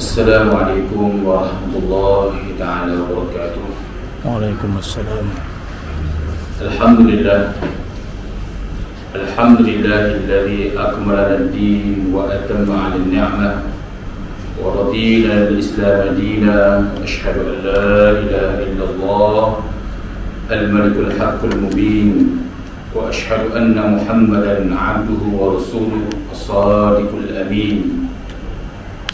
Assalamualaikum warahmatullahi ta'ala wabarakatuh. Waalaikumsalam. Alhamdulillah. Alhamdulillahilladzi akmala ad-din wa atamma 'ala an-ni'mah wa radina al-islam dinan. Asyhadu an la ilaha illallah al-malikul haqqul mubin wa asyhadu anna Muhammadan 'abduhu wa rasuluhu as-sadiqul amin.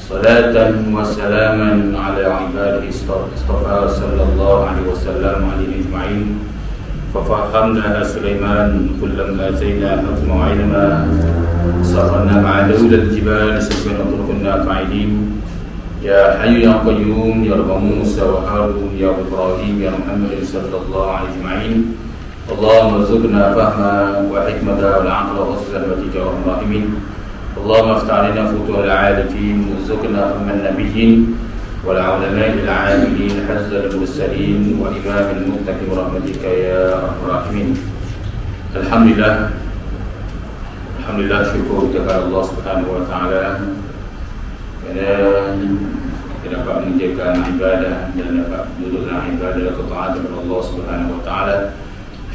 Salatan wa salaman ala ibadihi istafa sallallahu alaihi wasallam alaihi ajma'in. Fafahamna Sulaiman kullam atayna hukma wa ilma safarna ma'a dawla al-jibal sabana turkunna fa'ilin. Ya hayyu ya qayyum ya rabb Musa wa Harun ya Ibrahim ya Muhammad sallallahu alaihi ajma'in. Allahumma rzuqna fahma wa hikmata wal 'aqla wa rahmatika ya arhamar rahimin. اللهم افتح علينا فتوح العارفين وارزقنا فهم النبيين والعلماء العاملين حزب المرسلين وإمام المتقين برحمتك يا أرحم الراحمين. Alhamdulillah syukur kepada Allah Subhanahu wa taala kerana kita dapat mengerjakan ibadah dan dapat duduk dalam ibadah dan ketaatan kepada Allah Subhanahu wa taala.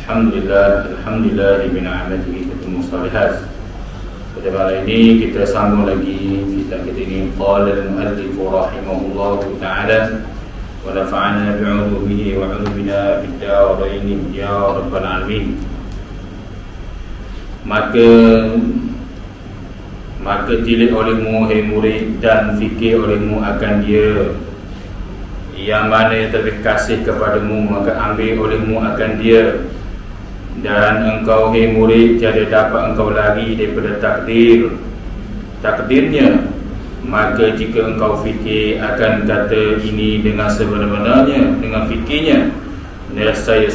Alhamdulillah bi ni'matihi tatimmu shalihat. Pada malam ini kita sambung lagi kitab kita ini, qala al-muallif rahimahullah ta'ala wa nafa'ana bi'ulumihi wa 'ulumina fid darain ya rabbal alamin. Maka tilik olehmu hai murid dan fikir olehmu akan dia yang mana yang terlebih kasih kepadamu, maka ambil olehmu akan dia. Dan engkau hai murid tiada dapat engkau lari daripada takdirnya. Maka jika engkau fikir akan kata ini dengan sebenar-benarnya, dengan fikirnya, nescaya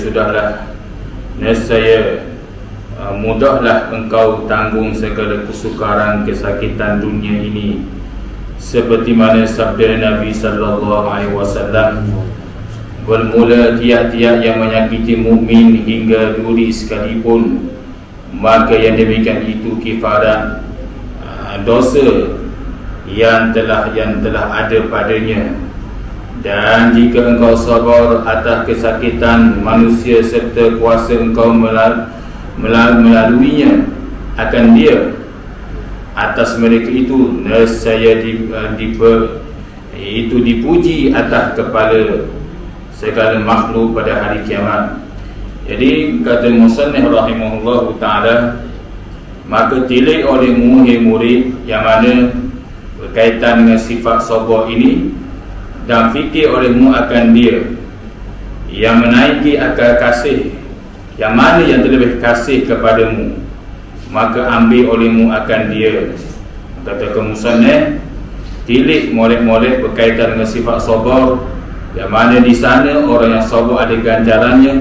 mudahlah engkau tanggung segala kesukaran kesakitan dunia ini, seperti mana sabda Nabi sallallahu alaihi wasallam, bermula tiap-tiap yang menyakiti mukmin hingga duri sekalipun, maka yang demikian itu kifarat dosa yang telah ada padanya. Dan jika engkau sabar atas kesakitan manusia serta kuasa engkau melaluinya akan dia atas mereka itu, nescaya itu dipuji atas kepala segala makhluk pada hari kiamat. Jadi kata musannif rahimahullah ta'ala, maka tilik olehmu hai murid yang mana berkaitan dengan sifat sabar ini, dan fikir olehmu akan dia yang menaiki akal kasih, yang mana yang terlebih kasih kepadamu, maka ambil olehmu akan dia. Kata musannif, tilik molek-molek berkaitan dengan sifat sabar, yang mana di sana orang yang sabar ada ganjarannya,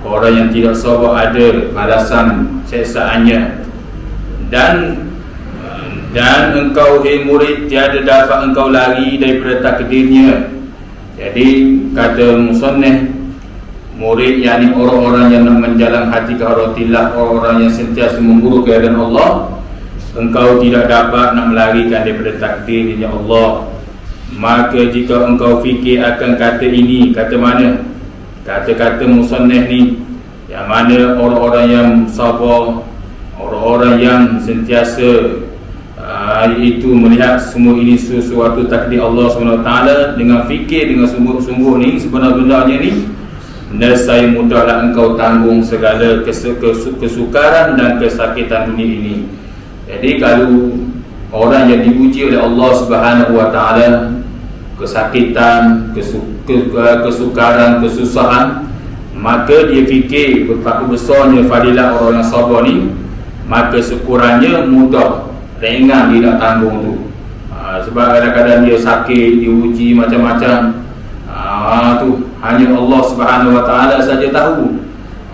orang yang tidak sabar ada balasan seksaannya. Dan engkau hai murid tiada dapat engkau lari daripada takdirnya. Jadi kata musannif, murid yakni orang-orang yang menjalan hati ke haratillah, orang-orang yang sentiasa memburu keadaan Allah, engkau tidak dapat nak melarikan daripada takdirnya Allah. Maka jika engkau fikir akan kata ini, kata mana? Kata-kata musannif ni, yang mana orang-orang yang sabar, orang-orang yang sentiasa itu melihat semua ini sesuatu takdir Allah SWT, dengan fikir dengan sungguh-sungguh ni, sebenar-benarnya ni, nescaya mudahlah engkau tanggung segala kesukaran dan kesakitan dunia ini. Jadi kalau orang yang diuji oleh Allah Subhanahu wa taala, kesakitan, kesukaran, kesusahan, maka dia fikir betapa besarnya fadilah orang yang sabar ni, maka sekurangnya mudah, ringan dia nak tanggung tu. Sebab kadang-kadang dia sakit, diuji macam-macam, tu hanya Allah Subhanahu wa taala saja tahu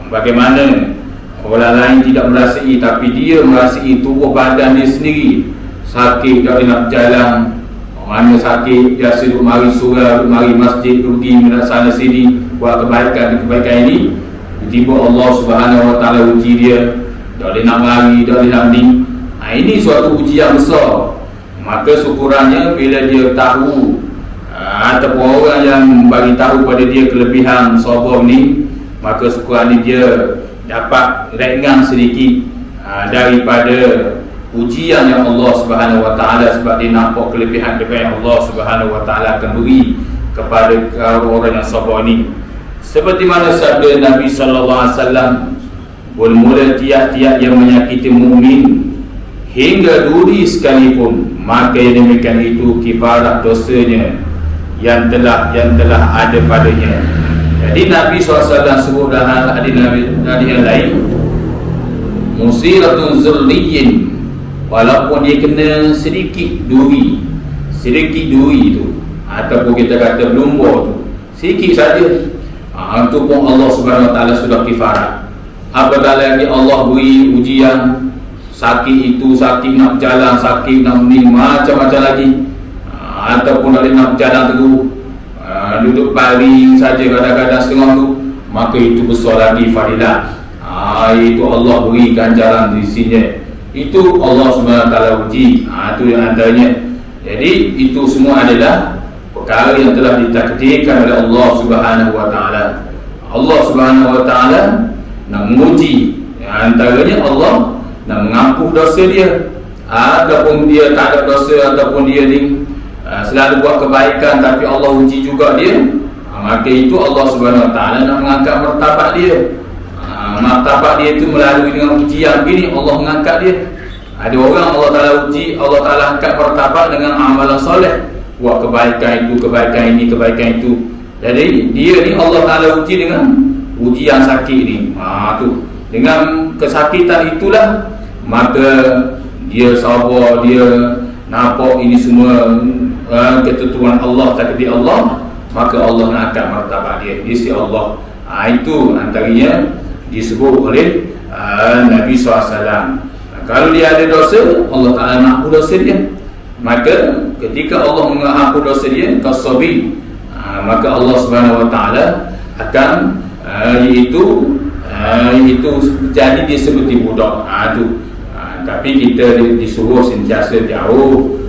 bagaimana. Orang lain tidak merasai, tapi dia merasai tubuh badan dia sendiri sakit, tak boleh nak berjalan. Orang sakit biasa duduk mari surau, duduk mari masjid, pergi sana sini buat kebaikan ini. Tiba-tiba Allah Subhanahu wa taala uji dia, tak boleh nak lari, tak boleh nak ni. Ini suatu ujian besar. maka syukurannya bila dia tahu ataupun orang yang bagi tahu pada dia kelebihan sabar ni, maka syukurannya dia dapat ringan sedikit daripada ujian yang Allah Subhanahu Wa Taala, sebab dia nampak kelebihan yang Allah Subhanahu Wa Taala akan beri kepada orang yang sabar ni. Seperti mana sabda Nabi sallallahu alaihi wasallam, "Bermula tiap-tiap yang menyakiti mukmin hingga duri sekalipun, maka yang demikian itu kifarah dosanya yang telah ada padanya." Jadi Nabi SAW sebut dalam hadis yang lain, musiratun zurriyin, walaupun dia kena sedikit duri itu, ataupun kita kata belumbur tu, sedikit saja, itu pun Allah Subhanahu Wa Taala sudah kifarah. Apatah lagi Allah beri ujian, sakit itu, sakit nak berjalan, sakit nak ni, macam-macam lagi, ataupun nak berjalan terus, duduk baring saja kadang-kadang setengah tu, maka itu besar lagi fadilah. Itu Allah beri ganjaran di sini. Itu Allah Subhanahu Wa Taala uji. Itu yang antaranya. Jadi itu semua adalah perkara yang telah ditakdirkan oleh Allah Subhanahu Wa Taala. Allah Subhanahu Wa Taala nak menguji, antaranya Allah nak mengampuh dosa dia, ataupun dia tak ada dosa, ataupun dia ni selalu buat kebaikan tapi Allah uji juga dia, maka itu Allah Subhanahu Wa Taala nak mengangkat martabat dia. Martabat dia itu melalui dengan ujian begini Allah mengangkat dia. Ada orang Allah Taala uji, Allah Taala angkat martabat dengan amalan soleh, buat kebaikan itu, kebaikan ini, kebaikan itu. Jadi dia ni Allah Taala uji dengan ujian sakit ni. Tu dengan kesakitan itulah maka dia sabar, dia nampak ini semua ketentuan Allah, takdir Allah, maka Allah nak angkat martabat dia di sisi Allah. Itu antaranya disebut oleh Nabi SAW. Kalau dia ada dosa, Allah Ta'ala nak ampun dosa dia, maka ketika Allah mengampun dosa dia, kasabi, maka Allah Subhanahu Wa Ta'ala akan iaitu jadi dia seperti budak. Tapi kita disuruh sentiasa jauh.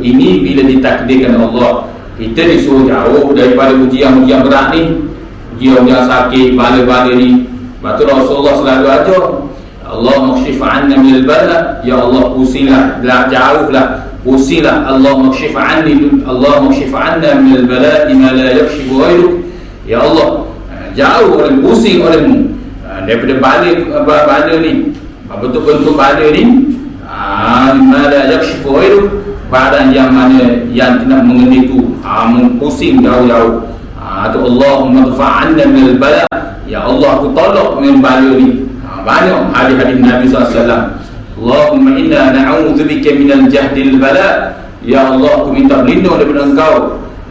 Ini bila ditakdirkan Allah, kita disuruh jauh daripada ujian-ujian berat ni, ujian-ujian sakit, bala-bala ni. Lepas tu Rasulullah selalu ajar, Allah makshif anna minal bala, ya Allah pusinglah, jauhlah, pusinglah, Allah makshif anna minal bala ma la yakshifu ghairuk, ya Allah jauh oleh, pusing olehmu daripada bala ni, bentuk-bentuk bala ni, ma la yakshifu ghairuk, badan yang mana yang tidak mengenai itu, pusing jauh-jauh. Allahumma dfa'anna minal bala, ya Allah aku tolak dengan bala ni. Banyak hadis-hadis Nabi SAW. Allahumma inna na'udzubika minal jahdil bala, ya Allah aku minta berlindung daripada engkau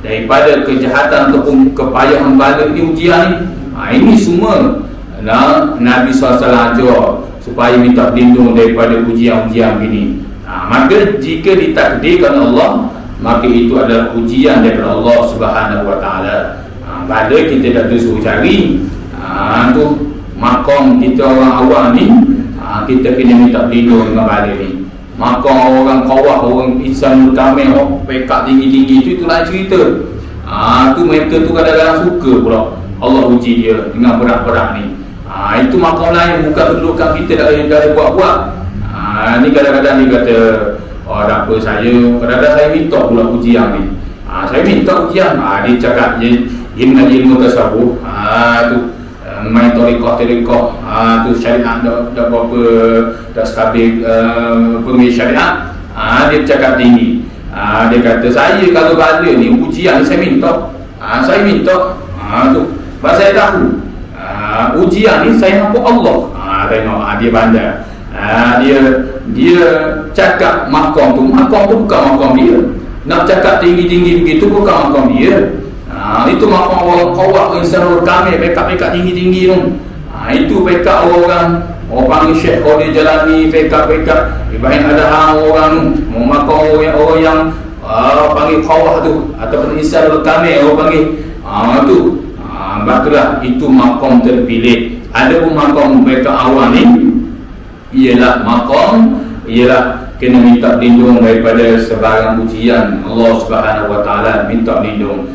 daripada kejahatan ataupun kepayahan bala ni, ujian ni. Ini semua Nabi SAW ajar supaya minta berlindung daripada ujian-ujian begini. Maka jika ditakdirkan Allah, maka itu adalah ujian daripada Allah Subhanahu Wa Taala. Pada kita dah suruh cari tu makom kita orang awam ni, kita kena minta berlindung dengan bala ni. Makom orang kawah, orang insan kamil, pekat tinggi-tinggi itu lain cerita. Tu mereka tu kadang-kadang suka pula Allah uji dia dengan berat-berat ni. Itu makom lain, bukan kedudukan kita dah buat-buat. Ni kadang-kadang dia kata, tak apa saya, kadang-kadang saya minta pula ujian ni. Saya minta ujian. Dia cakap dia mengaji ilmu tasawuf, tu main tariqah, tu syariat dah berapa, dah stabil pemilih syariat. Dia cakap tinggi. Dia kata saya kalau bala ni ujian ni saya minta, tu sebab saya tahu ujian ni saya nampak Allah. Tengok dia bandar. Dia cakap makom tu bukan makom dia. Nak cakap tinggi-tinggi begitu bukan makom dia. Itu makom orang kawak, insan kami, pekat-pekat tinggi-tinggi tu. Itu pekat orang panggil Syekh kalau dia jalani pekat-pekat. Ibarat ada orang tu makom orang yang panggil kawak tu, ataupun insan kami orang panggil tu. Baiklah, itu makom terpilih. Ada pun makom pekat awal ni ialah kena minta lindung daripada sebarang ujian. Allah Subhanahu wa taala minta lindung.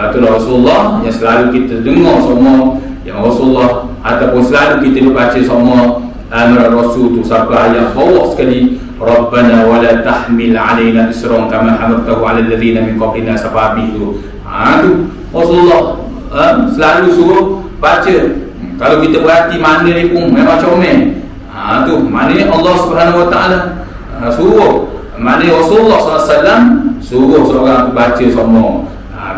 Itulah Rasulullah yang selalu kita dengar semua, yang Rasulullah ataupun selalu kita baca semua amar Rasul tu sampai ayat bawah sekali, Rabbana wala tahmil alaina isran kama hamaltahu ala alladhina min qablina safabi tu. Tu Rasulullah selalu suruh baca. Kalau kita perhati mana ni pun memang comel. Tu mana Allah Subhanahu wa taala suruh, mana Rasulullah SAW suruh seorang tu baca semua.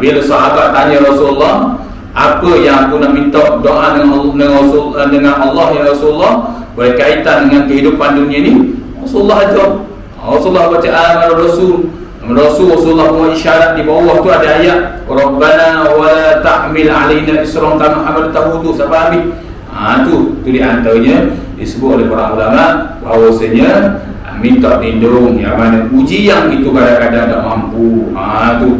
Bila sahabat tanya Rasulullah, apa yang aku nak minta doa dengan Allah ya Rasulullah berkaitan dengan kehidupan dunia ni, Rasulullah ajar. Rasulullah baca amal Rasulullah buat isyarat di bawah tu ada ayat Rabbana wala tahmil alaina isran kama hamaltahu tu sampai habis. Tu di antaranya disebut oleh para ulama bahawasanya minta lindung yang mana ujian itu kadang-kadang tak mampu. Tu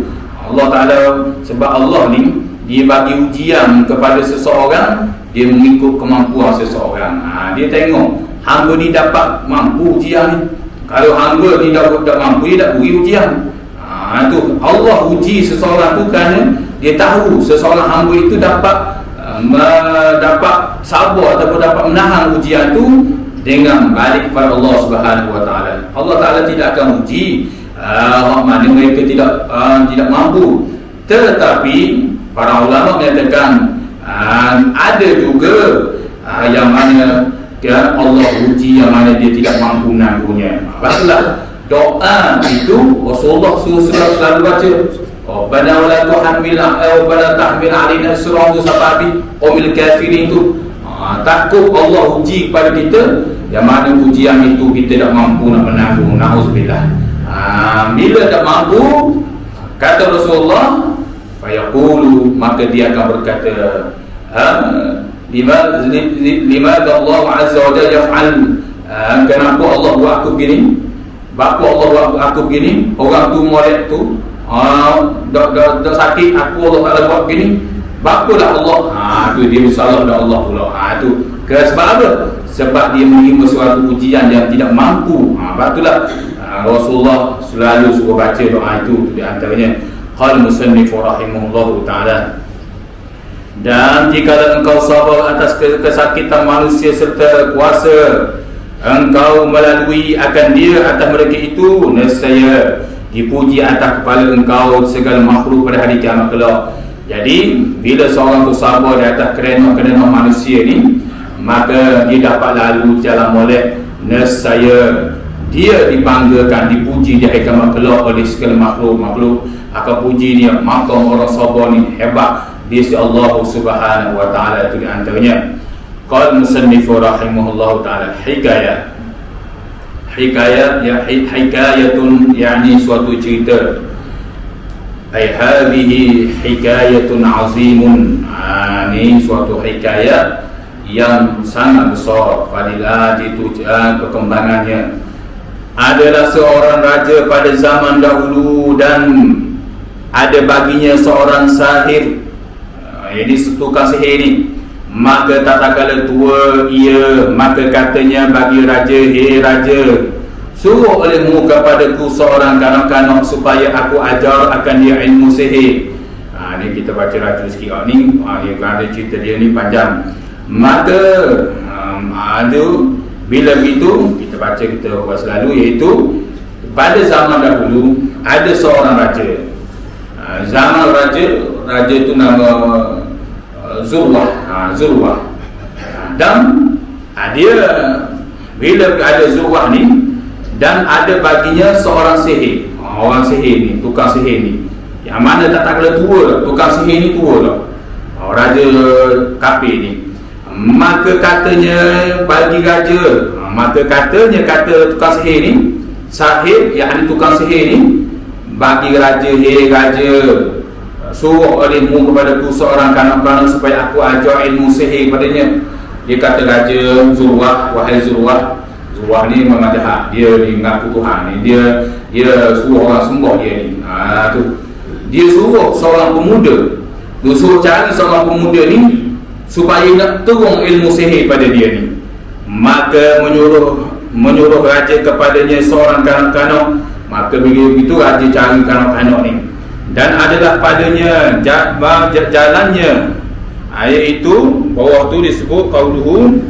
Allah Ta'ala, sebab Allah ni dia bagi ujian kepada seseorang, dia mengikut kemampuan seseorang. Dia tengok hamba ni dapat mampu ujian ni. Kalau hamba ni tak mampu, dia tak beri ujian. Tu Allah uji seseorang tu kerana dia tahu seseorang hamba itu dapat sabar ataupun dapat menahan ujian tu dengan balik kepada Allah Subhanahu wa taala. Allah Taala tidak akan uji mana mereka tidak mampu. Tetapi para ulama menyatakan ada juga yang mana Allah uji yang mana dia tidak mampu menangguhnya. Maksudlah doa itu Rasulullah selalu baca, Rabbana wala tahmil alaina isran sampai qomil kafirin tu. Takut Allah uji kepada kita yang mana ujian itu kita tak mampu nak menanggung. Na'udzubillah. Bila tak mampu, kata Rasulullah, fayaqulu, maka dia akan berkata, lima Allah Azza wa Jalla yaf'al, kenapa Allah buat aku begini? Bapa Allah buat aku begini? Orang tu molek tu dah sakit, aku Allah Ta'ala buat begini. Bapalah Allah. Tu dia bersalah pada Allah pula. Tu sebab apa? Sebab dia menerima suatu ujian yang tidak mampu. Itulah Rasulullah selalu suruh baca doa itu. Di antaranya qala musannif rahimahullahu ta'ala, dan jika engkau sabar atas kesakitan manusia serta kuasa engkau melalui akan dia atas mereka itu, nescaya dipuji atas kepala engkau segala makhluk pada hari kiamat kelak. Jadi bila seorang tu sabar di atas kerana manusia ni, maka dia dapat lalu jalan molek, nescaya dia dibanggakan, dipuji di hari kiamat kelak oleh segala makhluk akan puji dia. Maka orang sabar ni hebat di sisi Allah Subhanahu wa taala. Itu di antaranya qala musannif rahimahullahu taala, hikayat ya hikayatun, yakni suatu cerita. Hadhihi hikayatun azimun, ini suatu hikayat yang sangat besar. Fadilat itu perkembangannya. Adalah seorang raja pada zaman dahulu dan ada baginya seorang sahir. Jadi tukang sihir ni. Maka tak kala tua ia, maka katanya bagi raja, hei raja, suruh olehmu kepadaku seorang kanak-kanak supaya aku ajar akan dia ilmu sihir. Ni kita baca raja sikit ni. Dia ada cerita dia ni panjang. Maka bila begitu kita baca, kita buat selalu, iaitu pada zaman dahulu ada seorang raja. Zaman raja itu nama Zurwah. Dan dia bila ada Zurwah ni, dan ada baginya seorang sihir. Orang sihir ni, tukang sihir ni, yang mana tak kala tua lah. Tukang sihir ni tua lah, raja kafir ni. Maka katanya bagi raja, kata tukang sihir ni, sahir, yakni tukang sihir ni, bagi raja, hei raja, suruh olehmu kepadaku seorang kanak-kanak supaya aku ajar ilmu sihir padanya. Dia kata raja Zurwah, wahai Zurwah ni memang jahat, dia ni mengaku Tuhan ni, dia suruh orang sembah dia ni. Dia suruh seorang pemuda, dia suruh cari seorang pemuda ni supaya nak turun ilmu sihir pada dia ni. Maka menyuruh menyuruh raja kepadanya seorang kanak-kanak, maka begitu raja cari kanak-kanak ni, dan adalah padanya jalannya, iaitu bawah tu disebut qauluhu,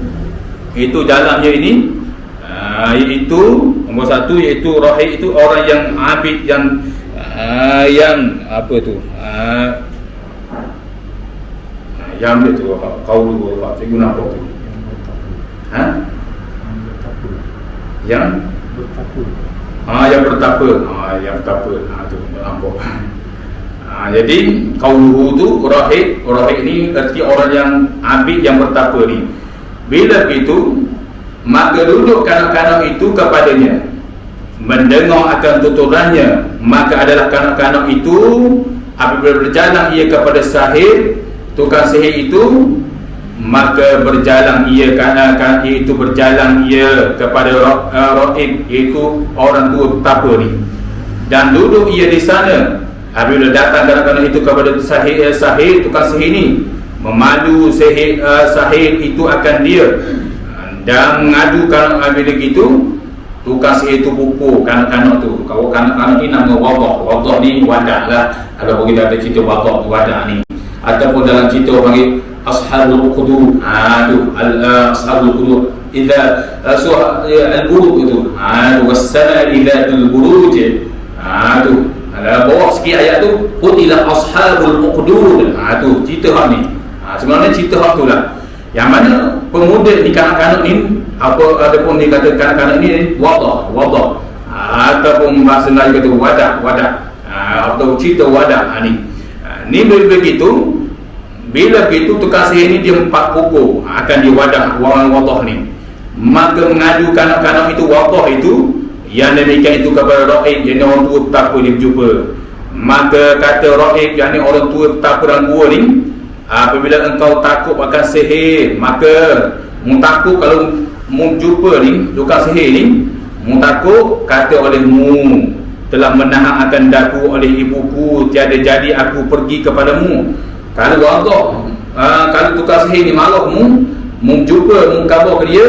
itu jalannya ini, iaitu nombor satu, iaitu rahib, itu orang yang abid, yang apa tu, yang itu qauluhu, saya guna apa tu, yang bertakwa, yang bertakwa, tu nampak. Jadi qauluhu tu rahib ni erti orang yang abid, yang bertakwa ni. Bila begitu, maka duduk kanak-kanak itu kepadanya, mendengar akan tuturannya, maka adalah kanak-kanak itu apabila berjalan ia kepada sahir, tukang sihir itu, maka berjalan ia berjalan ia kepada rahib, iaitu orang tua bertakwa ni, dan duduk ia di sana. Apabila datang kanak-kanak itu kepada sahir, tukang sihir ni, memadu sahir itu akan dia, dan mengadu apabila gitu, tukang sihir itu pukul kanak-kanak tu. Kalau kanak-kanak ni nama wadah ni wadah lah, kalau kita ada cerita wadah ni, ataupun dalam cerita panggil ashabul qudud, tu ashabul qudud, idza al-buruj itu, was-sama idzatul buruj, tu ada bawah sikit ayat tu, qutila ashabul uqdud, tu cerita hak ni. Sebenarnya cerita hak tu lah, yang mana pemuda ni, kanak-kanak ni, adapun dikata kanak-kanak ni wadah, ataupun bahasa Melayu kata wadah, atau cerita wadah ni. Ni begitu, bila begitu tukang sihir ni dia 4 pokok akan diwadah orang wadah ni, maka mengadu kanak-kanak itu wadah itu, yang demikian itu kepada rahib, yang orang tua bertakwa dia berjumpa. Maka kata rahib, yang orang tua bertakwa dan gua ni, apabila engkau takut akan sihir, maka mu takut kalau mu jumpa ni tukang sihir ni, mu takut kata olehmu telah menahan akan daku oleh ibuku, tiada jadi aku pergi kepadamu. Kalau wadah, kalau tukang sihir ni marah mu jumpa, mu khabar ke dia,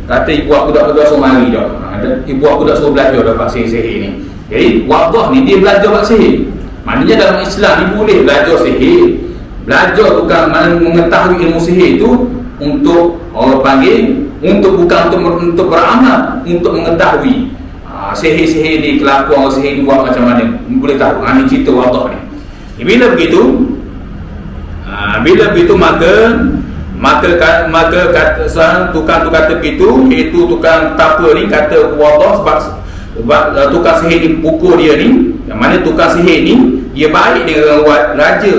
kata ibu aku dah suruh mari dah, ibu aku dah suruh belajar dah pak sihir ni. Jadi wadah ni dia belajar pak sihir. Maknanya dalam Islam ni boleh belajar sihir, belajar tukang mengetahui ilmu sihir itu untuk orang panggil, bukan untuk beramal, untuk mengetahui sihir-sihir ni, kelakuan orang sihir ni buat macam mana, boleh tahu. Ini cerita wadah ni. Bila begitu, maka kata tukang tu kata begitu, iaitu tukang tapa ni kata wadah, sebab tukang sihir ni pukul dia ni, yang mana tukang sihir ni dia baik dengan raja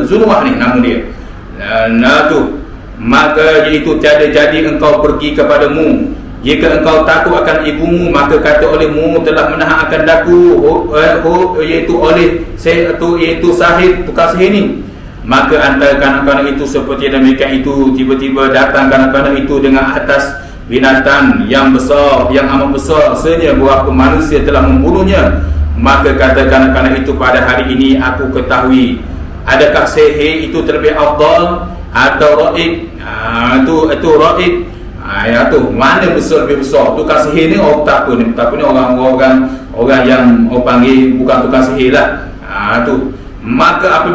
Zunwah ni nama dia. Tu maka iaitu tiada jadi engkau pergi kepadamu, jika engkau takut akan ibumu, maka kata olehmu telah menahan akan daku, iaitu oleh iaitu sahir, tukang sihir ni. Maka antara kanak-kanak itu seperti demikian itu, tiba-tiba datang kanak-kanak itu dengan atas binatang yang besar, yang amat besar, rasanya berapa manusia telah membunuhnya. Maka kata kanak-kanak itu, pada hari ini aku ketahui, adakah sihir itu terlebih afdal atau raib? Itu raib. Tu mana besar lebih besar? Tukang sihir ni orang takut ni, orang yang orang panggil bukan tukang sihir lah. Tu maka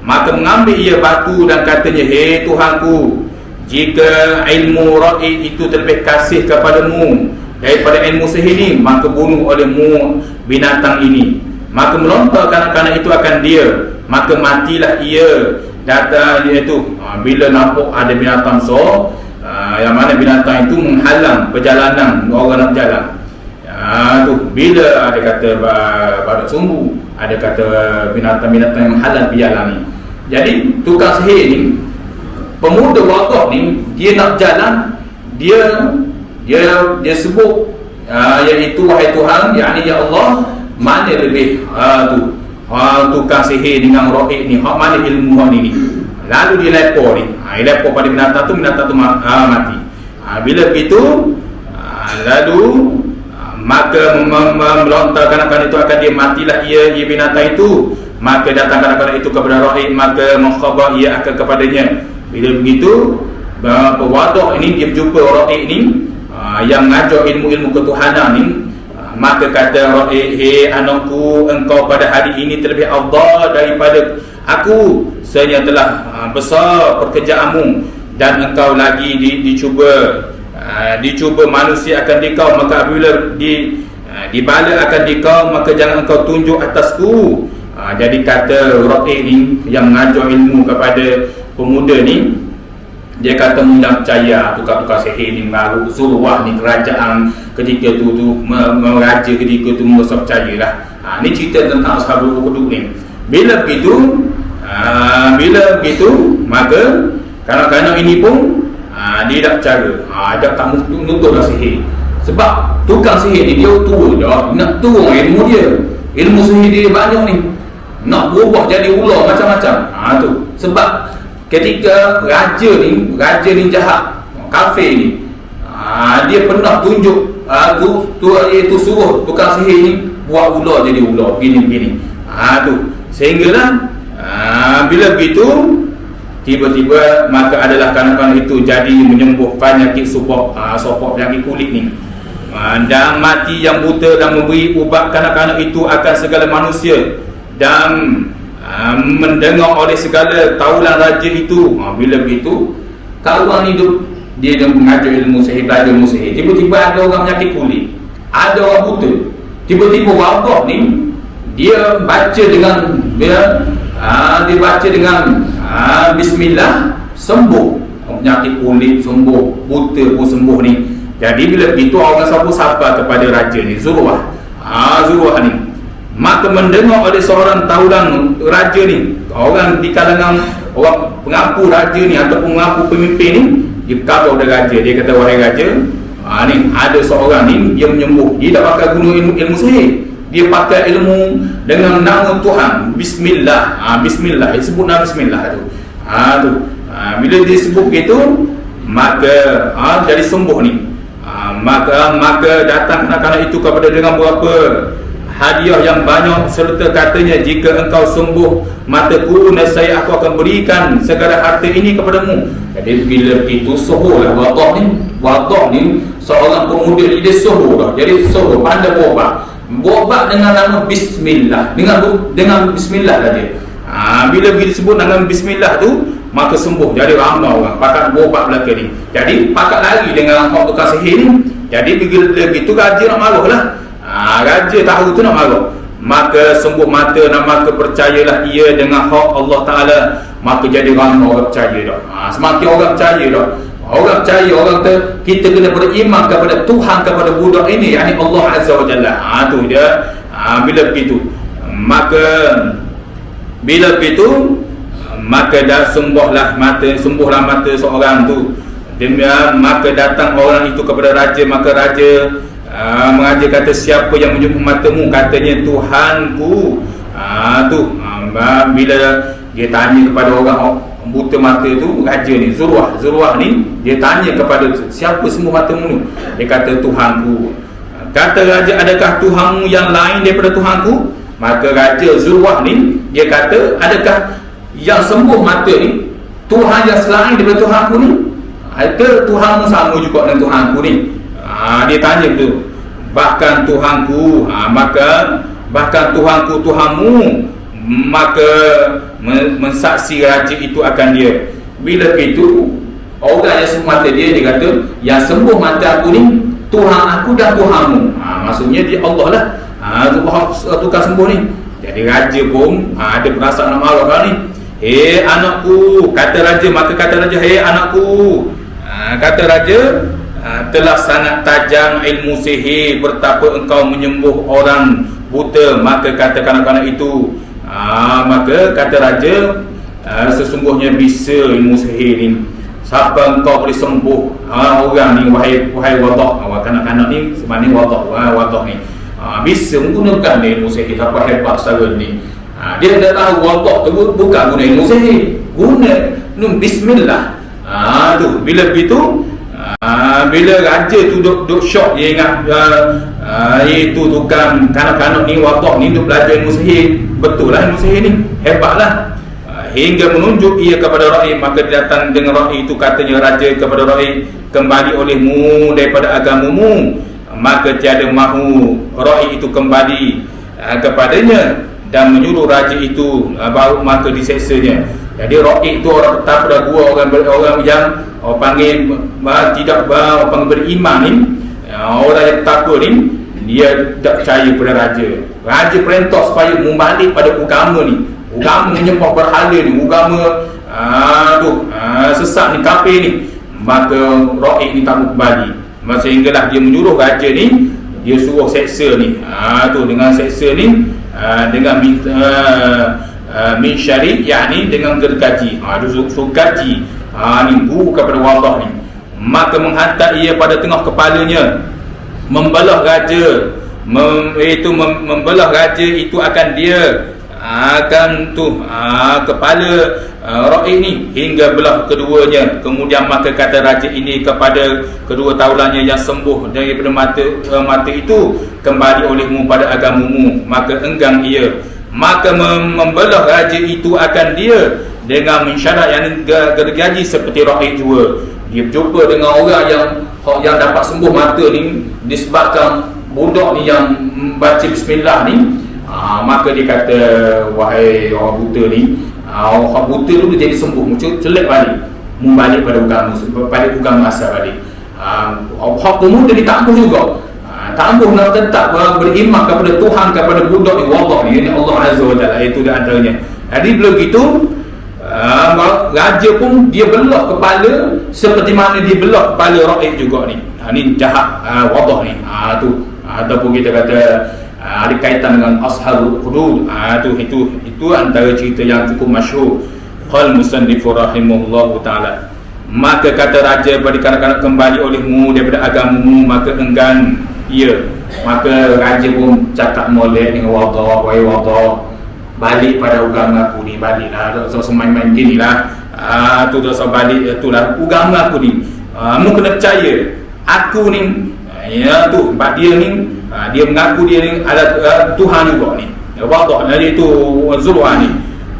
maka mengambil ia batu dan katanya, hei Tuhanku, jika ilmu raib itu terlebih kasih kepadamu daripada ilmu sihir ni, maka bunuh olehmu binatang ini. Maka melontar kanak-kanak itu akan dia, maka matilah ia. Datang iaitu bila nampak ada binatang besar, yang mana binatang itu menghalang perjalanan orang nak berjalan. Tu bila ada kata badak sumbu, ada kata binatang-binatang yang menghalang perjalanan ni. Jadi tukang sihir ni, pemuda wadah ni, dia nak berjalan, dia sebut iaitu wahai Tuhan, yakni ya Allah, mana lebih tukang sihir dengan rahib ni, mana ilmu ni. Lalu dia lepor ni, lepor pada binatang tu mati. Bila begitu, lalu maka melontar kanak-kanak itu akan dia, matilah ia binatang itu. Maka datang kanak-kanak itu kepada rahib, maka mengkhabar ia akan kepadanya. Bila begitu, Wadah ini dia berjumpa Ra'i ni yang ngajar ilmu-ilmu ketuhanan ni, maka kata Ra'i, hei anakku, engkau pada hari ini terlebih afdal daripada aku sebenarnya telah besar pekerjaanmu, dan engkau lagi dicuba manusia akan dikau, maka apabila dibala akan dikau, maka jangan engkau tunjuk atasku. Jadi kata Ra'i ni yang mengajar ilmu kepada pemuda ni, dia kata mudah percaya tukar-tukar sihir ni baru Zurwah ni kerajaan ketika tu meraja ketika tu merasa percayalah. Ni cerita tentang Ashabul Ukhdud ni. Bila begitu maka kanak-kanak ini pun dia dah percaya. Dia tak nuntut dah sihir. Sebab tukang sihir ni dia tua dah, nak turun ilmu dia. Ilmu sihir dia banyak ni. Nak berubah jadi ular macam-macam. Tu. Sebab ketika raja ni jahat, kafir ni, dia pernah tunjuk iaitu suruh tukang sihir ni buat ular jadi ular begini-begini. Tu. Sehinggalah bila begitu tiba-tiba maka adalah kanak-kanak itu jadi menyembuh penyakit sopok penyakit kulit ni, dan mati yang buta, dan memberi ubat kanak-kanak itu akan segala manusia, dan mendengar oleh segala taulan raja itu. Bila begitu kawan ni dia mengajar ilmu sihir, belajar ilmu sihir. Tiba-tiba ada orang penyakit kulit, ada orang buta. Tiba-tiba wabah ni dia baca dengan dia baca dengan bismillah, sembuh penyakit kulit, sembuh, buta pun sembuh ni. Jadi bila begitu orang sabar kepada raja ni, Zurwah ni, maka mendengar oleh seorang taulan raja ni, orang di kalangan orang pengaku raja ni ataupun pengaku pemimpin ni, dia kata kepada raja, dia kata, wahai raja, ni ada seorang ni dia menyembuh, dia dah pakai guna ilmu sihir, dia pakai ilmu dengan nama Tuhan, bismillah. Bismillah, dia sebut nama bismillah tu. Bila dia sebut gitu, maka jadi sembuh ni. Maka datang kanak-kanak itu kepada dengan beberapa hadiah yang banyak, serta katanya, jika engkau sembuh mataku, nescaya aku akan berikan segala harta ini kepadamu. Jadi bila begitu sohorlah Wadah ni seorang pemuda ni, dia sohor dah. Jadi sohor, pandai berubat dengan nama bismillah, dengan bismillah saja. Bila disebut dengan bismillah tu, maka sembuh. Jadi ramai orang pakat berubat belaka ni. Jadi pakat lari dengan orang tukar sihir ni. Jadi bila begitu raja nak marah lah. Raja tahu tu nak marah, maka sembuh mata, dan maka percayalah ia dengan hak Allah Ta'ala. Maka jadi ramai orang percaya dah. Semakin orang percaya dah, orang percaya, orang kita kena beriman kepada Tuhan, kepada budak ini, yakni Allah Azza wa Jalla. Tu dia. Bila begitu maka dah sembuhlah mata seorang tu. Maka datang orang itu kepada raja, maka raja mengajar, kata, siapa yang menjumpa matamu? Katanya, Tuhanku. Bila dia tanya kepada orang buta mata tu, raja ni, Zurwah ni, dia tanya kepada siapa semua matamu ni? Dia kata, Tuhanku. Kata raja, adakah Tuhanmu yang lain daripada Tuhanku? Maka raja Zurwah ni, dia kata, adakah yang sembuh mata ni Tuhan yang selain daripada Tuhanku ni? Ke Tuhanmu sama juga dengan Tuhanku ni? Dia tanya tu. Bahkan Tuhanku, bahkan Tuhanku, Tuhanmu, maka mensaksi raja itu akan dia. Bila begitu orang yang sembuh mata dia kata, yang sembuh mata aku ni Tuhan aku dan Tuhanmu. Maksudnya dia Allah lah. Tukar sembuh ni. Jadi raja pun ada perasaan nak marah kali ni. Hei anakku, kata raja, maka kata raja, hei anakku, kata raja, telah sangat tajam ilmu sihir, betapa engkau menyembuh orang buta. Maka kata kanak-kanak itu, maka kata raja, sesungguhnya bisa ilmu sihir ni. Siapa engkau boleh sembuh orang ni, wahai Wadah. Kanak-kanak ni sebenarnya Wadah ni bisa menggunakan ilmu sihir. Siapa hebat secara ni, dia dah tahu Wadah tu bukan guna ilmu sihir, guna bismillah. Tu bila begitu, bila raja tu duk syok, dia ingat itu tukang kanak-kanak ni, Wadah ni duk belajar ilmu sihir. Betul lah ilmu sihir ni, hebatlah. hingga menunjuk ia kepada rakyat, maka datang dengan rakyat itu, katanya raja kepada rakyat, kembali olehmu daripada agamamu, maka tiada mahu rakyat itu kembali kepadanya, dan menyuruh raja itu baru maka diseksanya. Jadi rakyat itu orang tak pada dua orang yang panggil tidak orang beriman ni, orang yang takut ni, dia tak percaya pada raja. Raja perintah supaya membalik pada agama ni, agama menyembah berhala ni, agama sesat ni, kafir ni, maka rakyat ni tak mau kembali. Sehinggalah dia menyuruh raja ni, dia suruh seksa ni, dengan seksa ni, dengan min syari', yakni dengan gergaji, dia suruh gaji ni guru kepada wabah ni, maka menghantar ia pada tengah kepalanya, membelah raja, membelah raja itu akan dia akan kepala rakyat ni hingga belah keduanya. Kemudian maka kata raja ini kepada kedua taulannya yang sembuh daripada mata itu, kembali olehmu pada agamamu, maka enggan ia, maka membelah raja itu akan dia dengan mensyarat yang gergaji seperti rakyat juga. Dia berjumpa dengan orang yang dapat sembuh mata ni disebabkan budak ni yang baca bismillah ni, maka dia kata, wahai orang buta ni, orang buta tu dia jadi sembuh, celak balik, membalik pada agama asal balik. Hak pemuda ni tak ampuh juga, tak ampuh nak tetap beriman kepada Tuhan, kepada budak ni, wallah ni, Allah Azza wa Jalla, itu di antaranya. Jadi bila gitu, raja pun dia belah kepala seperti mana dia belah kepala rakyat juga ni. Ni jahat wadah ni, tu ataupun kita kata ada kaitan dengan ashabul hudud. Itu antara cerita yang cukup masyhur. Qal musannif rahimahullahu taala, maka kata raja pada kanak-kanak, kembali olehmu daripada agamamu, maka enggan ia. Maka raja pun cakap molek dengan wadah, wahai wadah, balik pada agama aku ni, baliklah, tak usah main-main gini lah. Tu tak usah balik, itulah agama aku ni, mu kena percaya aku ni, ya tu, sebab dia ni, dia mengaku dia ni ada Tuhan juga ni, wadah, jadi itu Zulwa ni.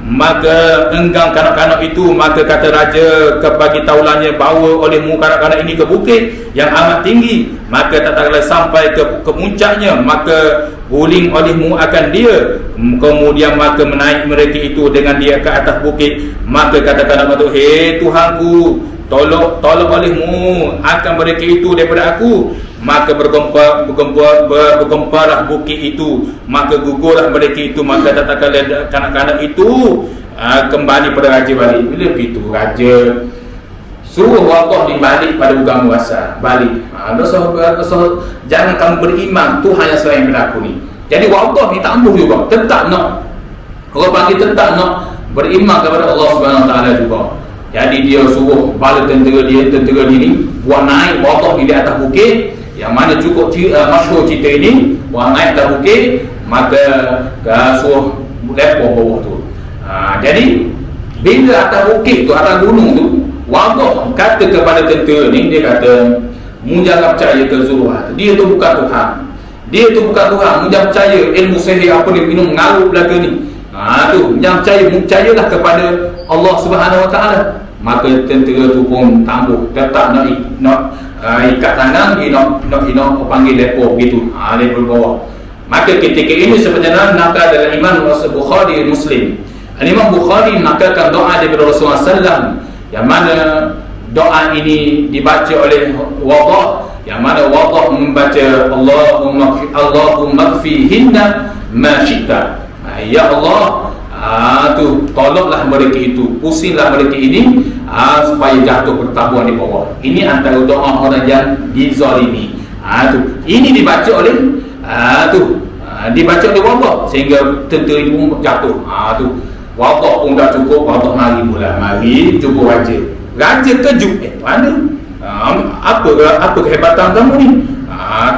Maka enggan kanak-kanak itu, maka kata raja bagi taulannya, bawa olehmu kanak-kanak ini ke bukit yang amat tinggi, maka tak tahu sampai ke puncaknya, maka guling olehmu akan dia. Kemudian maka menaik mereka itu dengan dia ke atas bukit, maka kata kanak-kanak itu, hei Tuhanku, tolong olehmu akan mereka itu daripada aku. Maka bergemparlah bukit itu, maka gugurlah mereka itu, maka katakanlah kanak-kanak itu kembali pada raja balik. Bila begitu raja suruh wadah ni balik pada agama asal, balik. Jangan kamu beriman Tuhan yang selain berlaku ni. Jadi wadah ni tak ampuh juga, tetap nak, orang panggil tetap nak beriman kepada Allah Subhanahu Wa Taala juga. Jadi dia suruh bala tentera dia ni buat naik wadah ni di atas bukit, yang mana cukup masyhur cerita ini, buat naik atas bukit, maka suruh lepas bawah tu. Jadi bila atas bukit tu, atas gunung tu, wadah kata kepada tentera ni, dia kata, mu jangan percaya ke Zulwa, dia tu bukan Tuhan, dia tu bukan Tuhan, mu jangan percaya ilmu sihir apa ni, minum mengaruh belaka ni, tu jangan percaya, mu percayalah kepada Allah Subhanahu Wa Taala. Maka tentera tu pun tambuh, tetap nak ikat tangan, dia nak panggil lepo begitu, lepo bawah. Maka ketika ini sebenarnya nakal dalam Imam Bukhari Muslim, Imam Bukhari nakalkan doa daripada Rasulullah SAW, yang mana doa ini dibaca oleh wadah, yang mana wadah membaca Allahumma kfihinna ma syi'ta, ya Allah, tu tolonglah mereka itu, pusinglah mereka ini, supaya jatuh bertabuhan di bawah. Ini antara doa orang yang dizalimi. Tu ini dibaca oleh dibaca oleh wadah, sehingga tentera ini pun jatuh. Tu wadah pun dah cukup, wadah mari pula, mari jumpa raja. Raja kejut, mana apa kehebatan kamu ni?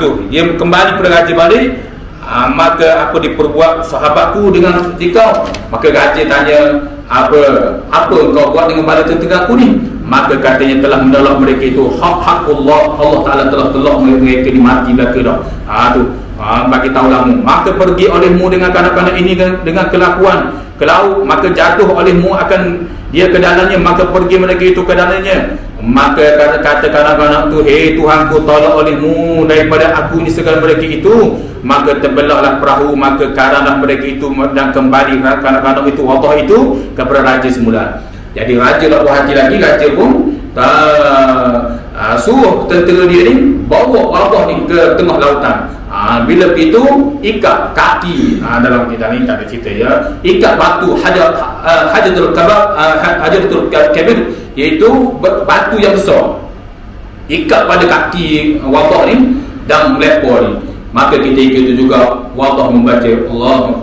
Tu dia kembali kepada raja balik. Maka apa diperbuat sahabatku dengan kau? Maka raja tanya, apa kau buat dengan bala tentera aku ni? Maka katanya telah menolong mereka itu, hak Allah Ta'ala telah tolong mereka ni mati belaka dah. Tu bagi tahu lamu, maka pergi olehmu dengan kanak-kanak ini dengan kelakuan ke laut, maka jatuh olehmu akan dia ke dalamnya, maka pergi mereka itu ke dalamnya. Maka kata kanak-kanak tu, hei Tuhanku, tolak olehmu daripada aku ni segala mereka itu. Maka terbelahlah perahu, maka karanglah mereka itu dan kembali kanak-kanak itu, Allah itu kepada raja semula. Jadi raja tak puas hati lagi, raja pun suruh tentera dia ni bawa Allah ni ke tengah lautan. Bila itu ikat kaki, dalam kita ni tak ada cerita ya, ikat batu hajarul kabir, iaitu batu yang besar, ikat pada kaki wabah ni dan melempar ni. Maka ketika itu juga wabah membaca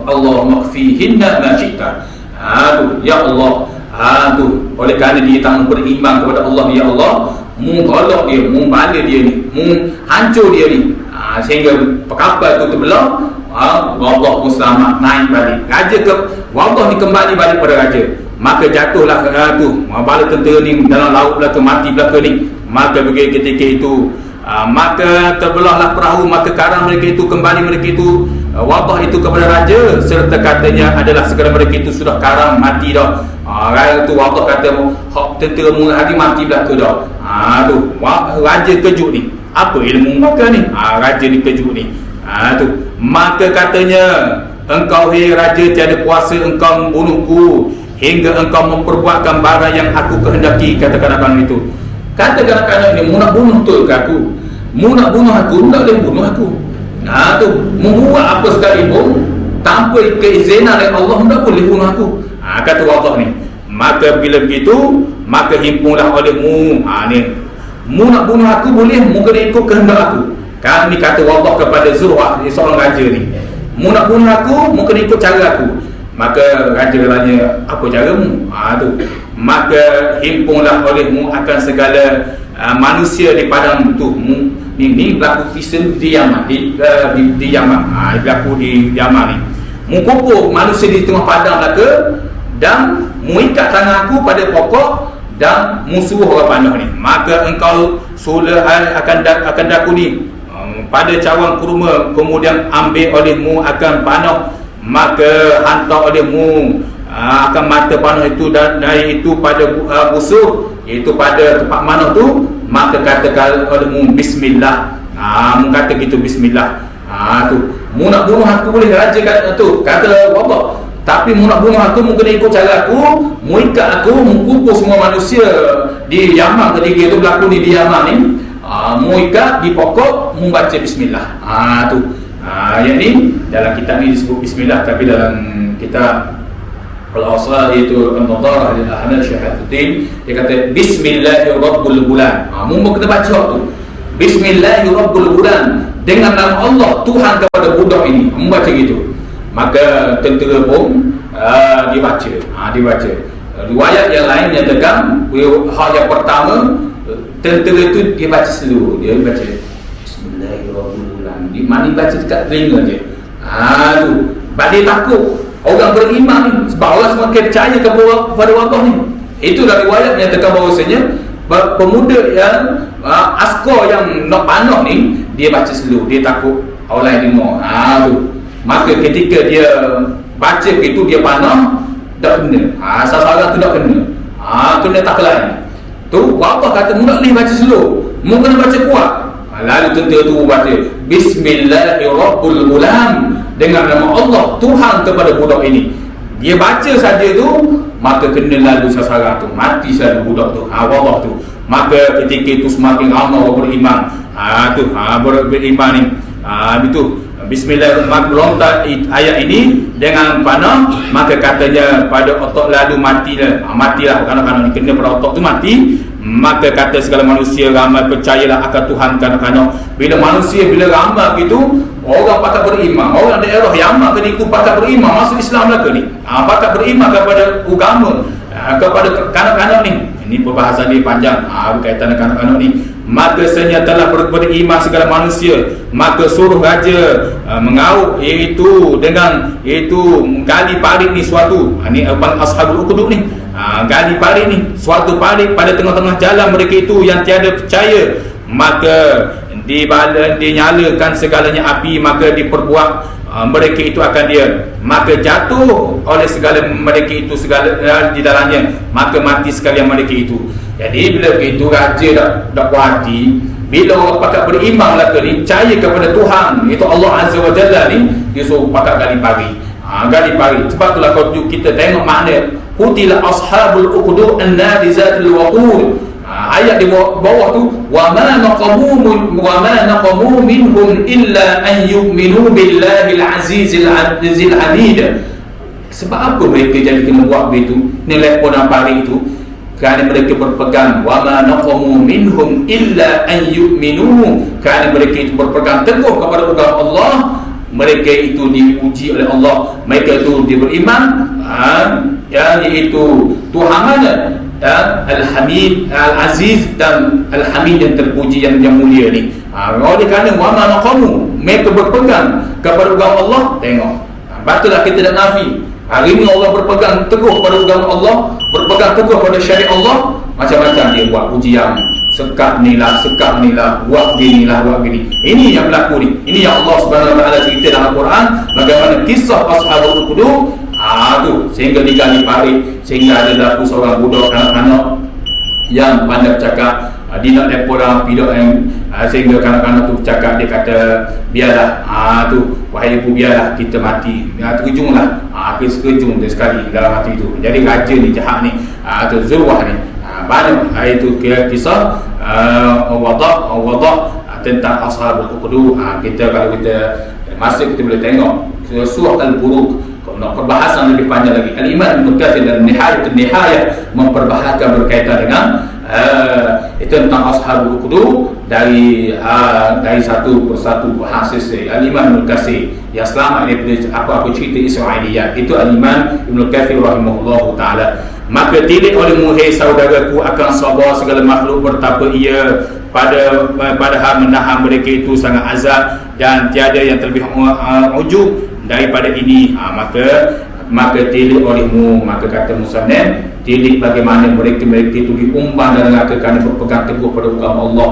Allahumma kfihinna ma syi'ta. Ya Allah, oleh kerana dia tak beriman kepada Allah, ya Allah, mu tolak dia, mu bala dia ni, mu hancur dia ni, sehingga kapal tu terbelah, Allah pun selamat naik balik. Raja Allah ni kembali balik pada raja. Maka jatuhlah bala tentera ni dalam laut belaka, mati belaka ni. Maka begitu ketika itu maka terbelahlah perahu, maka karang mereka itu kembali, mereka itu wabah itu kepada raja, serta katanya adalah segala mereka itu sudah karang mati dah. Raja tu wabah kata, tentera mu hari mati belaka dah. Raja kejut ni, apa ilmu maka ni? Raja ni kejut ni. Maka katanya, engkau hei raja tiada kuasa engkau membunuhku hingga engkau memperbuatkan barang yang aku kehendaki. Kata kanak-kanak itu, kata kanak-kanak ni, mu nak bunuh betul ke aku? Mu nak bunuh aku, tak boleh bunuh aku. Membuat apa sekalipun tanpa keizinan dari Allah, tak boleh bunuh aku. Kata Allah ni. Maka bila begitu, maka himpunlah olehmu, ni, mu nak bunuh aku boleh, mu kena ikut kehendak aku. Kan ni kata Allah kepada Zurwah, seorang raja ni, mu nak bunuh aku, mu kena ikut cara aku. Maka raja tanya, apa caramu? Maka himpunlah olehmu akan segala manusia di padang tu. Ni berlaku kisah di Yaman, di Yaman. Berlaku di Yaman ni. Mu kumpul manusia di tengah padang belaka, dan mu ikat tangan aku pada pokok, dan mu suruh orang panah ni, maka engkau sula akan daku ni pada cawan kurma, kemudian ambil olehmu akan panah, maka hantar olehmu akan mata panah itu dan dari itu pada busur, iaitu pada tempat mana tu, maka katakan olehmu bismillah. Mu kata gitu bismillah. Tu mu nak bunuh aku boleh, raja kata tu, kata Allah, tapi mu nak bunuh aku, mu kena ikut cara aku, mu ikat aku, mu kumpul semua manusia di Yaman ketika itu berlaku di Yaman ni, mu ikat di pokok, mu baca bismillah. Yang ni dalam kitab ni disebut bismillah, tapi dalam kitab Al-Asrar, iaitu An-Nadarah Al-Ahmad Syahaduddin, dia kata Bismillahirrabbilbulan. Mu kena baca tu, Bismillahirrabbilbulan, dengan nama Allah Tuhan kepada budak ini. Mu baca gitu. Maka tentera pun dibaca. Riwayat yang lain nyatakan, hal yang pertama, tentera itu dia baca seluruh, dia baca Bismillahirrahmanirrahim, mana baca dekat telinga je. Dia takut orang beriman ni, sebab orang semakin percaya kepada Allah ni. Itulah riwayat menyatakan bahawasanya pemuda yang askar yang nak panah ni, dia baca seluruh, dia takut orang lain dengar. Maka ketika dia baca itu, dia panah, tak kena. Sasaran tu tak kena. Kena tak lain. Tu apa kata, mu tak boleh baca slow, mu kena baca kuat. Lalu tentera tu baca Bismillahirrahmanirrahim, dengan nama Allah Tuhan kepada budak ini. Dia baca saja tu, maka kena lalu sasaran tu, mati selalu budak tu, Allah tu. Maka ketika itu semakin ramai orang beriman. Beriman ni. Itu Bismillahirrahmanirrahim, lontar ayat ini dengan panah, maka katanya pada otak lalu matilah kanak-kanak ni, kena pada otak tu mati. Maka kata segala manusia ramai percayalah akan Tuhan kanak-kanak. Bila manusia, bila ramai gitu, orang pakat beriman, orang daerah Yaman kena ikut pakat beriman, masuk Islam lah ke ni, pakat beriman kepada agama, kepada kanak-kanak ni. Ini perbahasan dia panjang berkaitan dengan kanak-kanak ni. Maka senyatalah beriman segala manusia, maka suruh raja mengauk, iaitu dengan gali parit ni suatu, ni Ashabul Ukhdud ni, gali parit ni suatu parit pada tengah-tengah jalan mereka itu yang tiada percaya. Maka dinyalakan segalanya api, maka diperbuat mereka itu akan dia, maka jatuh oleh segala mereka itu segala di dalamnya, maka mati sekalian mereka itu. Jadi bila begitu raja dak puas hati, bila orang pakat beriman lah ni, percaya kepada Tuhan itu Allah Azza wa Jalla ni, dia suruh pakat gali pagi. Gali pagi. Sebab itulah kalau kita tengok makna qutila ashabul uqdur an-nari zatul waqud. Ayat di bawah tu, wa ma naqamu minhum illa an yu'minu billahi al-azizil hamid. Sebab apa mereka jadi kena buat begitu? Nilai pun pari itu kerana mereka berpegang, wa ma naqamu minhum illa an yu'minu, kerana mereka itu berpegang teguh kepada agama Allah. Mereka itu diuji oleh Allah, mereka itu beriman, iaitu Tuhan mana? Al-Hamid, Al-Aziz dan Al-Hamid yang terpuji, yang mulia ni. Oleh kerana wa ma naqamu, mereka berpegang kepada agama Allah. Tengok, batullah kita tak nafi. Hari ni Allah berpegang teguh pada agama Allah, berpegang teguh pada syariat Allah. Macam-macam dia buat ujian, sekat ni lah, buat gini lah, buat gini. Ini yang berlaku ni. Ini yang Allah Subhanahu Wa Taala cerita dalam Al-Quran, bagaimana kisah ashabul uqdur. Tu sehingga digali parit, sehingga ada berlaku seorang budak kanak-kanak yang pandai bercakap. Dia nak lepor dalam pidok yang sehingga kanak-kanak tu bercakap, dia kata biarlah, tu wahai ibu, biarlah kita mati. Terkejunglah, terkejung dia sekali dalam hati itu. Jadi raja ni, jahat ni, tu Zulwah ni, banyak itu kisah wadah tentang ashabul uqdur. Kita kalau kita masuk, kita boleh tengok surah Al-Buruq. Kalau nak perbahasan lebih panjang lagi, Al-Imam Ibn Katsir dan Nihayah memperbahasakan berkaitan dengan tentang ashabul uqdur dari satu persatu hasil Al-Imam Ibn Katsir yang selama ini apa cerita Israiliyat itu Al-Imam Ibn Katsir rahimahullahu ta'ala. Maka tilik olehmu, hai saudaraku, akan sabar segala makhluk bertapa ia pada hal menahan mereka itu sangat azab, dan tiada yang terlebih ujub daripada ini. Maka tilik olehmu, maka kata musannaf, tilik bagaimana mereka itu diumbar dalam neraka kerana berpegang teguh pada agama Allah.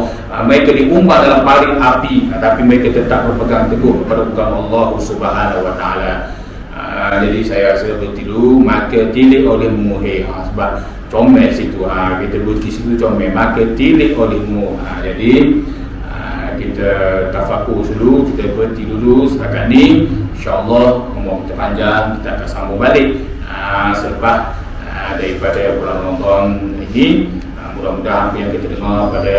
Mereka diumbar dalam parit api, tapi mereka tetap berpegang teguh kepada agama Allah Subhanahu Wa Taala. Jadi saya rasa bertidur, maka tilik olehmu, sebab comel situ, kita berhenti situ comel, maka tilik olehmu. Jadi kita tafakur dulu, kita berhenti dulu setakat ni. InsyaAllah umur kita panjang, kita akan sambung balik selepas daripada bulan Ramadan ini. Mudah-mudahan apa yang kita dengar pada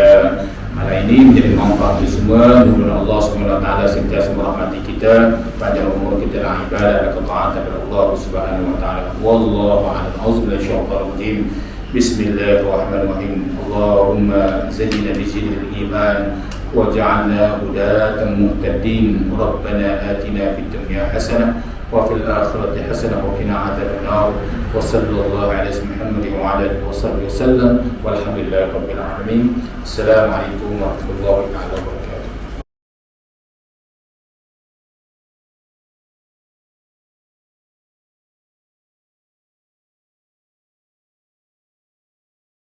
malam ini menjadi manfaat untuk semua. Mudah-mudahan Allah SWT sentiasa merahmati kita, panjang umur kita dalam ibadah dan ketaatan kepada Allah Subhanahu Wa Taala. Wallahu a'lam. Auzubillahi minasyaitonir rajim. Bismillahirrahmanirrahim. Allahumma zayyina bi zinil iman waj'alna hudatan muhtadin. Rabbana atina fid dunya hasanah wa fil akhirati hasanah wa qina adzabannar. Wa sallallahu ala Muhammadin wa ala alihi wa sahbihi wasallam. Walhamdulillahi rabbil alamin. Assalamualaikum warahmatullahi wabarakatuh.